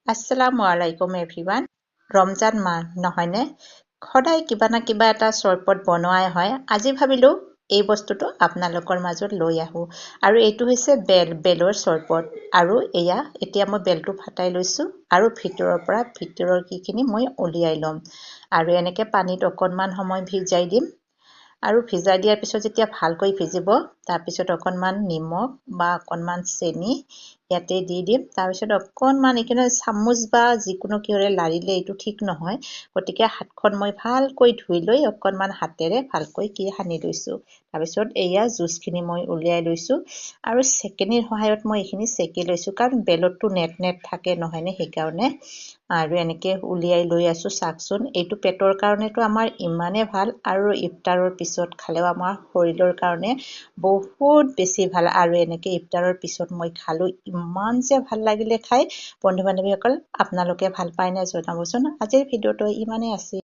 আসসালামু আলাইকুম এভৰিৱান। ৰমজান মাহ নহয়নে? সদায় কিবা না কিবা এটা চৰবত বনোৱাই হয়। আজি ভাবিলোঁ এই বস্তুটো আপোনালোকৰ মাজত লৈ আহোঁ। আৰু এইটো হৈছে বেলৰ চৰবত। আৰু এতিয়া মই বেলটো ফাটাই লৈছোঁ আৰু ভিতৰৰ কিখিনি মই উলিয়াই ল'ম। আৰু এনেকৈ পানীত অকণমান সময় ভিজাই দিম। আৰু ভিজাই দিয়াৰ পিছত যেতিয়া ভালকৈ ভিজিব, তাৰপিছত অকণমান নিমখ বা অকণমান চেনি ইয়াতে দি দিম। তাৰপিছত অকণমান এইখিনি চামুচ বা যিকোনো কিহৰে লাৰিলে এইটো ঠিক নহয়, গতিকে হাতখন মই ভালকৈ ধুই লৈ অকণমান হাতেৰে ভালকৈ সানি লৈছোঁ। তাৰপিছত জুচখিনি মই উলিয়াই লৈছোঁ আৰু চেকেনিৰ সহায়ত মই এইখিনি চেকি লৈছোঁ, কাৰণ বেলতটো নেট থাকে নহয়নে, সেইকাৰণে। আৰু এনেকৈ উলিয়াই লৈ আছোঁ। চাওকচোন, এইটো পেটৰ কাৰণেতো আমাৰ ইমানেই ভাল, আৰু ইফতাৰৰ পিছত খালেও আমাৰ শৰীৰৰ কাৰণে বহুত বেছি ভাল। আৰু এনেকৈ ইফতাৰৰ পিছত মই খালোঁ, ইমান যে ভাল লাগিলে খাই। বন্ধু বান্ধৱীসকল, আপোনালোকে ভাল পায়নে জনাবচোন। আজিৰ ভিডিঅ'টো ইমানেই আছিল।